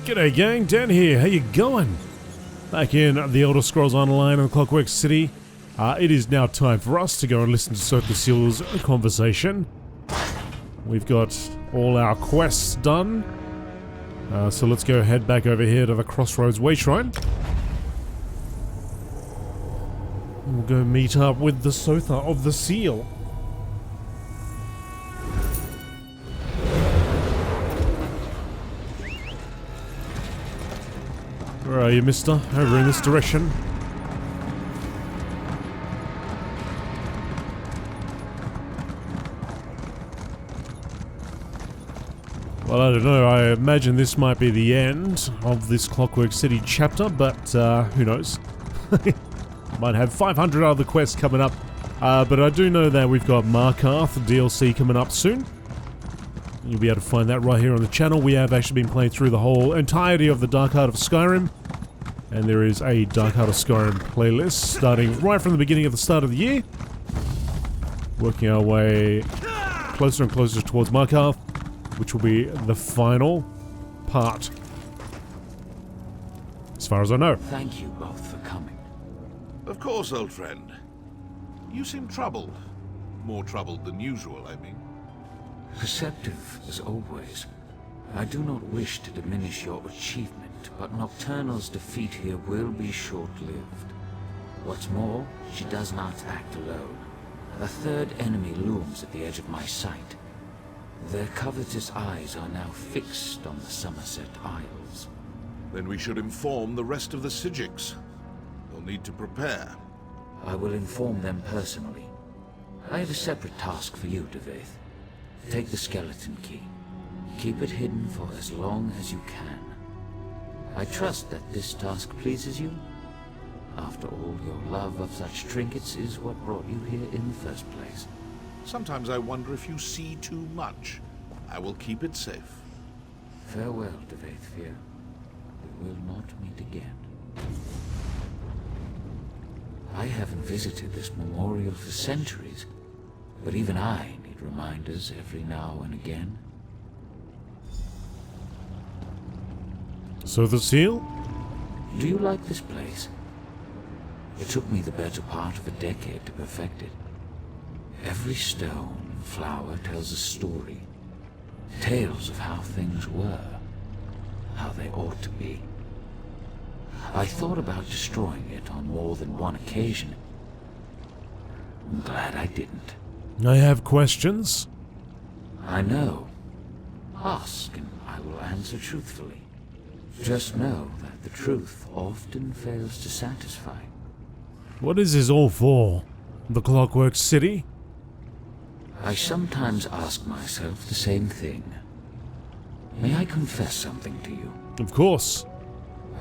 G'day gang, Dan here, how you going? Back in the Elder Scrolls Online on Clockwork City. It is now time for us to go and listen to Sotha Sil's conversation. We've got all our quests done. So let's go head back over here to the Crossroads Way Shrine. We'll go meet up with the Sotha of the Sil. Where are you, mister? Over in this direction. Well, I don't know. I imagine this might be the end of this Clockwork City chapter, but who knows? Might have 500 other quests coming up. But I do know that we've got Markarth DLC coming up soon. You'll be able to find that right here on the channel. We have actually been playing through the whole entirety of the Dark Heart of Skyrim. And there is a Dark Heart of Skyrim playlist starting right from the beginning of the start of the year. Working our way closer and closer towards Markarth, which will be the final part. As far as I know. Thank you both for coming. Of course, old friend. You seem troubled. More troubled than usual, I mean. Perceptive, as always. I do not wish to diminish your achievement, but Nocturnal's defeat here will be short-lived. What's more, she does not act alone. A third enemy looms at the edge of my sight. Their covetous eyes are now fixed on the Somerset Isles. Then we should inform the rest of the Sijiks. They'll need to prepare. I will inform them personally. I have a separate task for you, Devaith. Take the skeleton key. Keep it hidden for as long as you can. I trust that this task pleases you. After all, your love of such trinkets is what brought you here in the first place. Sometimes I wonder if you see too much. I will keep it safe. Farewell, Devaithfir. We will not meet again. I haven't visited this memorial for centuries, but even I need reminders every now and again. Sotha Sil? Do you like this place? It took me the better part of a decade to perfect it. Every stone and flower tells a story. Tales of how things were. How they ought to be. I thought about destroying it on more than one occasion. I'm glad I didn't. I have questions. I know. Ask and I will answer truthfully. Just know that the truth often fails to satisfy. What is this all for? The Clockwork City? I sometimes ask myself the same thing. May I confess something to you? Of course.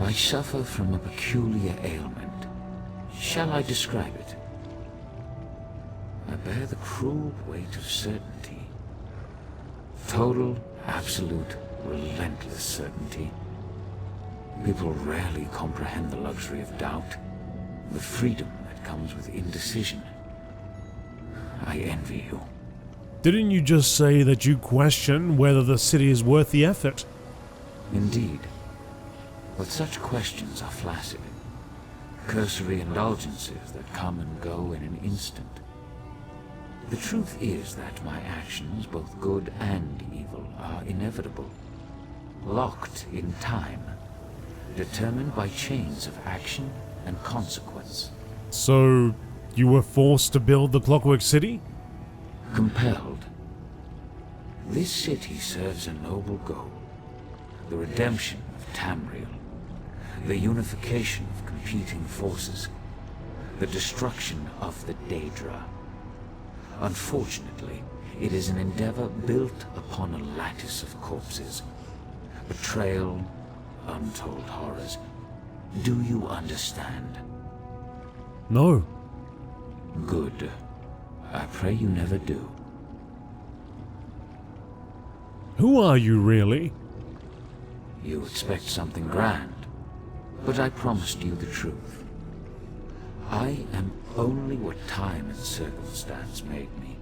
I suffer from a peculiar ailment. Shall I describe it? I bear the cruel weight of certainty. Total, absolute, relentless certainty. People rarely comprehend the luxury of doubt, the freedom that comes with indecision. I envy you. Didn't you just say that you question whether the city is worth the effort? Indeed. But such questions are flaccid. Cursory indulgences that come and go in an instant. The truth is that my actions, both good and evil, are inevitable. Locked in time. Determined by chains of action and consequence. So, you were forced to build the Clockwork City? Compelled. This city serves a noble goal. The redemption of Tamriel. The unification of competing forces. The destruction of the Daedra. Unfortunately, it is an endeavor built upon a lattice of corpses. Betrayal, untold horrors. Do you understand? No. Good. I pray you never do. Who are you, really? You expect something grand, but I promised you the truth. I am only what time and circumstance made me.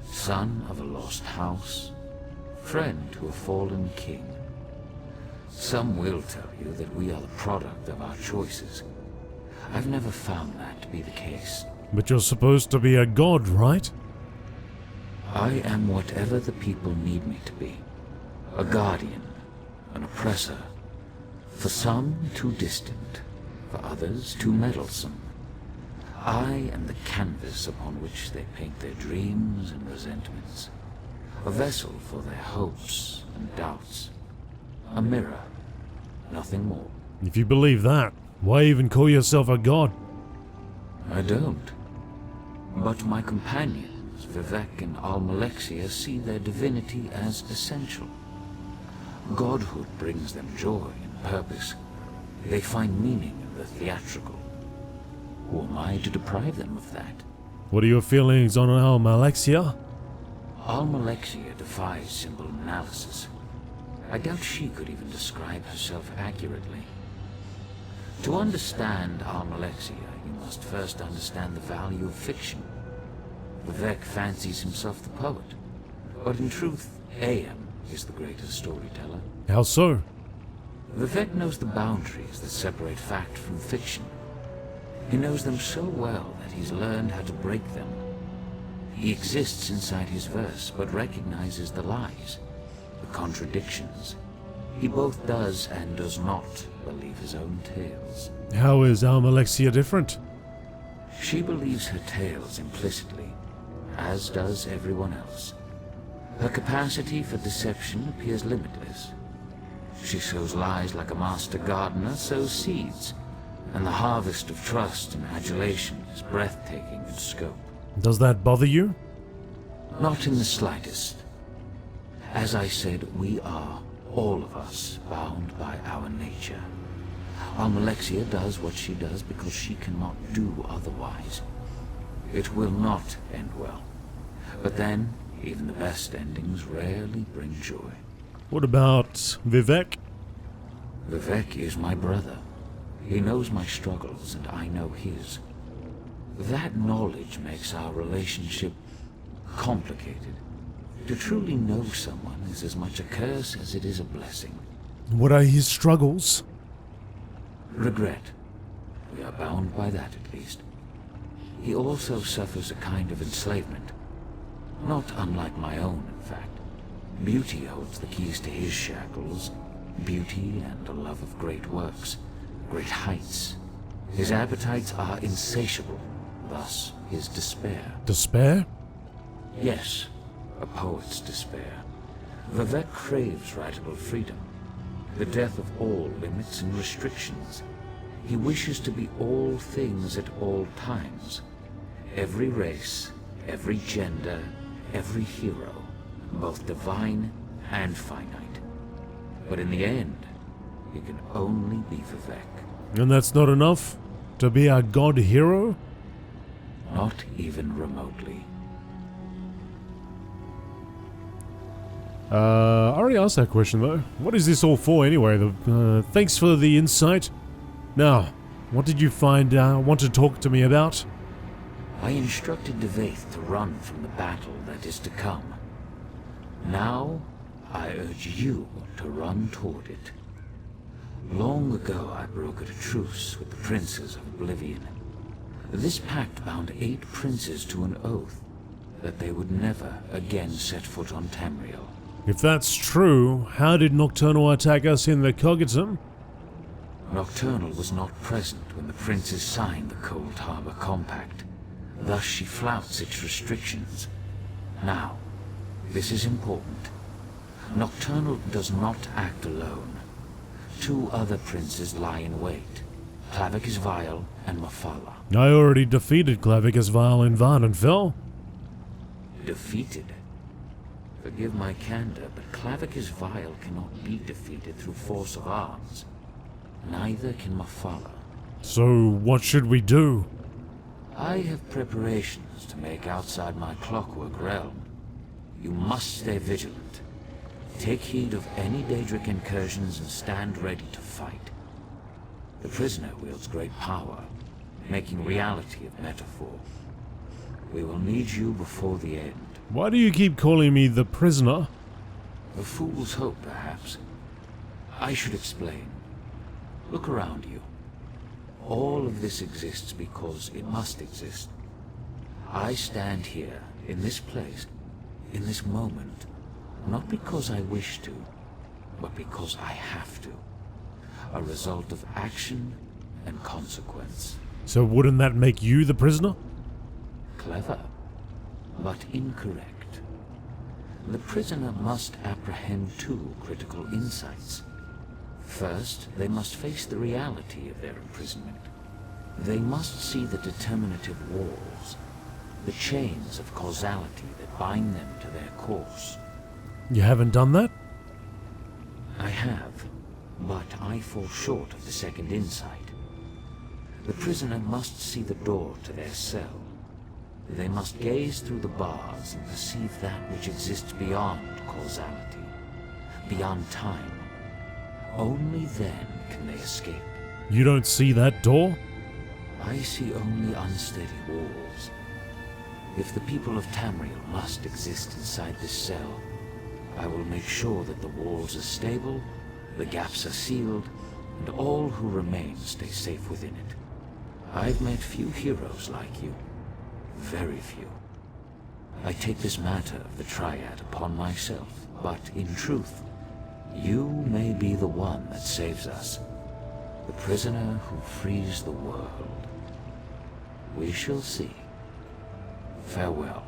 Son of a lost house, friend to a fallen king. Some will tell you that we are the product of our choices. I've never found that to be the case. But you're supposed to be a god, right? I am whatever the people need me to be. A guardian, an oppressor. For some, too distant. For others, too meddlesome. I am the canvas upon which they paint their dreams and resentments. A vessel for their hopes and doubts. A mirror. Nothing more. If you believe that, why even call yourself a god? I don't. But my companions, Vivek and Almalexia, see their divinity as essential. Godhood brings them joy and purpose. They find meaning in the theatrical. Who am I to deprive them of that? What are your feelings on Almalexia? Almalexia defies symbol analysis. I doubt she could even describe herself accurately. To understand Almalexia, you must first understand the value of fiction. Vivek fancies himself the poet, but in truth, AM is the greatest storyteller. How so? Vivek knows the boundaries that separate fact from fiction. He knows them so well that he's learned how to break them. He exists inside his verse, but recognizes the lies, the contradictions. He both does and does not believe his own tales. How is Almalexia different? She believes her tales implicitly, as does everyone else. Her capacity for deception appears limitless. She sows lies like a master gardener sows seeds, and the harvest of trust and adulation is breathtaking in scope. Does that bother you? Not in the slightest. As I said, we are, all of us, bound by our nature. Almalexia does what she does because she cannot do otherwise. It will not end well. But then, even the best endings rarely bring joy. What about Vivek? Vivek is my brother. He knows my struggles and I know his. That knowledge makes our relationship complicated. To truly know someone is as much a curse as it is a blessing. What are his struggles? Regret. We are bound by that at least. He also suffers a kind of enslavement. Not unlike my own, in fact. Beauty holds the keys to his shackles. Beauty and a love of great works, great heights. His appetites are insatiable, thus his despair. Despair? Yes, a poet's despair. Vivek craves writable freedom, the death of all limits and restrictions. He wishes to be all things at all times. Every race, every gender, every hero, both divine and finite. But in the end, he can only be Vivek. And that's not enough? To be a god hero? Not even remotely. I already asked that question though. What is this all for anyway? Thanks for the insight. Now, what did you want to talk to me about? I instructed Devaith to run from the battle that is to come. Now, I urge you to run toward it. Long ago I brokered a truce with the princes of Oblivion. This pact bound 8 princes to an oath that they would never again set foot on Tamriel. If that's true, how did Nocturnal attack us in the Cognitum? Nocturnal was not present when the princes signed the Cold Harbor Compact. Thus she flouts its restrictions. Now, this is important. Nocturnal does not act alone. 2 other princes lie in wait. Clavicus Vile and Mafala. I already defeated Clavicus Vile in Vardenfell. Defeated? Forgive my candor, but Clavicus Vile cannot be defeated through force of arms. Neither can Mafala. So what should we do? I have preparations to make outside my clockwork realm. You must stay vigilant. Take heed of any Daedric incursions and stand ready to fight. The prisoner wields great power, making reality of metaphor. We will need you before the end. Why do you keep calling me the prisoner? A fool's hope, perhaps. I should explain. Look around you. All of this exists because it must exist. I stand here, in this place, in this moment, not because I wish to, but because I have to. A result of action and consequence. So wouldn't that make you the prisoner? Clever, but incorrect. The prisoner must apprehend two critical insights. First, they must face the reality of their imprisonment. They must see the determinative walls, the chains of causality that bind them to their course. You haven't done that? I have, but I fall short of the second insight. The prisoner must see the door to their cell. They must gaze through the bars and perceive that which exists beyond causality, beyond time. Only then can they escape. You don't see that door? I see only unsteady walls. If the people of Tamriel must exist inside this cell, I will make sure that the walls are stable, the gaps are sealed, and all who remain stay safe within it. I've met few heroes like you. Very few. I take this matter of the Triad upon myself, but in truth, you may be the one that saves us. The prisoner who frees the world. We shall see. Farewell.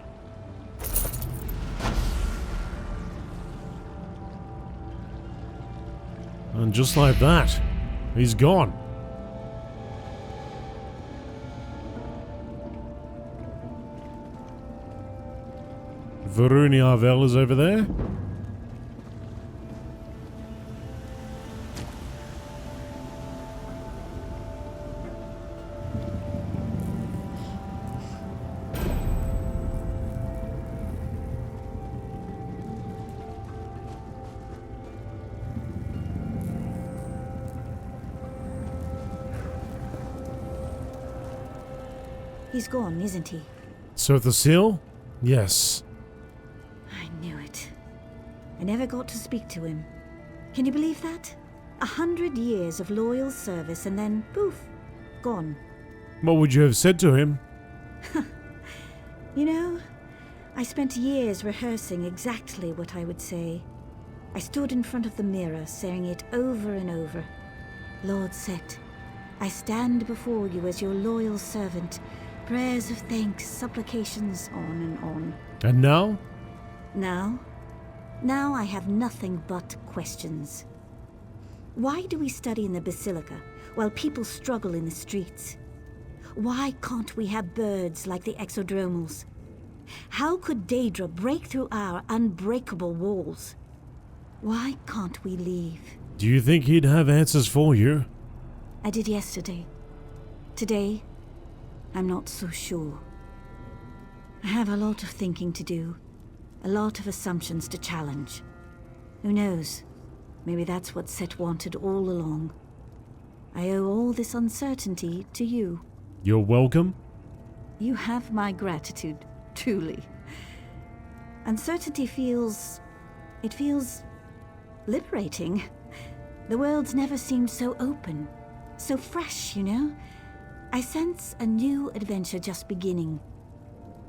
And just like that, he's gone. Varuni Arvel is over there. He's gone, isn't he? Sotha Sil? Yes. I knew it. I never got to speak to him. Can you believe that? 100 years of loyal service and then, poof, gone. What would you have said to him? You know, I spent years rehearsing exactly what I would say. I stood in front of the mirror, saying it over and over. Lord Set, I stand before you as your loyal servant. Prayers of thanks, supplications, on and on. And now? Now I have nothing but questions. Why do we study in the Basilica while people struggle in the streets? Why can't we have birds like the exodromals? How could Daedra break through our unbreakable walls? Why can't we leave? Do you think he'd have answers for you? I did yesterday. Today, I'm not so sure. I have a lot of thinking to do. A lot of assumptions to challenge. Who knows? Maybe that's what Set wanted all along. I owe all this uncertainty to you. You're welcome. You have my gratitude, truly. Uncertainty feels liberating. The world's never seemed so open, so fresh, you know? I sense a new adventure just beginning.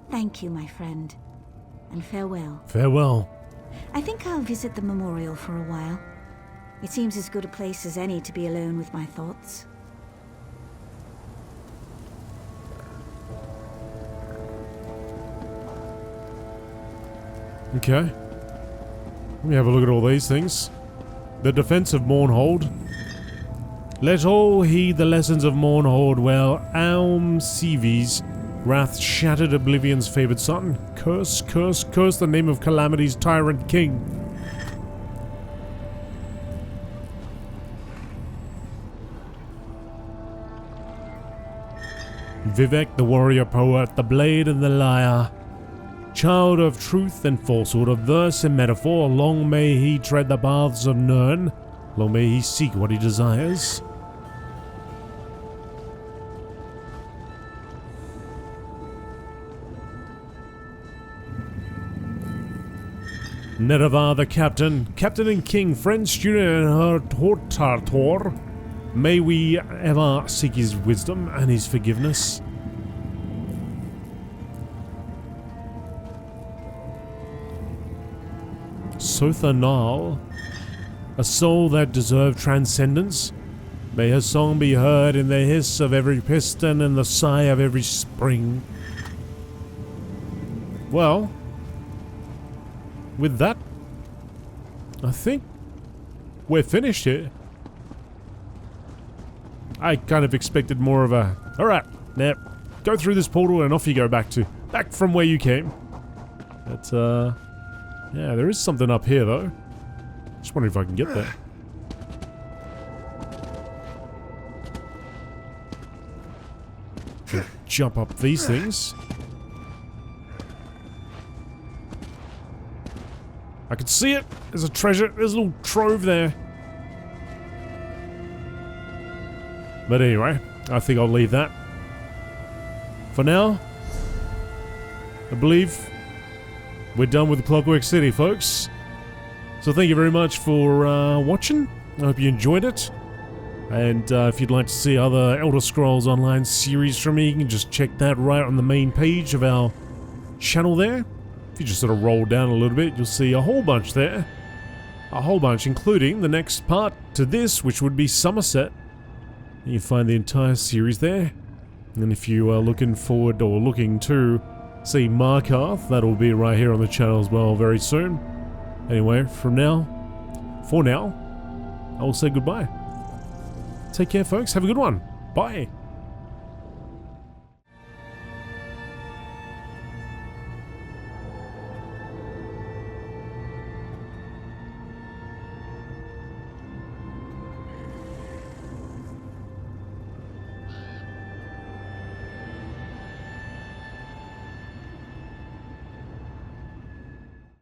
Thank you, my friend. And farewell. Farewell. I think I'll visit the memorial for a while. It seems as good a place as any to be alone with my thoughts. Okay. Let me have a look at all these things. The defense of Mournhold. Let all heed the lessons of Mournhold well. Alm Sivi's wrath shattered Oblivion's favored son. Curse, curse, curse the name of Calamity's tyrant king. Vivek, the warrior poet, the blade and the lyre. Child of truth and falsehood, of verse and metaphor, long may he tread the paths of Nirn. Long may he seek what he desires. Nerva the Captain, Captain and King, friend, student, and Hortator. May we ever seek his wisdom and his forgiveness. Sotha Sil, a soul that deserved transcendence. May her song be heard in the hiss of every piston and the sigh of every spring. Well, with that, I think we're finished here. I kind of expected more of a, alright, now go through this portal and off you go back from where you came. But, yeah, there is something up here though. Just wondering if I can get there. Jump up these things. I can see it! There's a treasure, there's a little trove there. But anyway, I think I'll leave that. For now, I believe we're done with the Clockwork City, folks. So thank you very much for watching. I hope you enjoyed it. And if you'd like to see other Elder Scrolls Online series from me, you can just check that right on the main page of our channel there. If you just sort of roll down a little bit, you'll see a whole bunch there. A whole bunch, including the next part to this, which would be Somerset. And you find the entire series there. And if you are looking forward or looking to see Markarth, that'll be right here on the channel as well very soon. Anyway, for now, I will say goodbye. Take care, folks. Have a good one. Bye.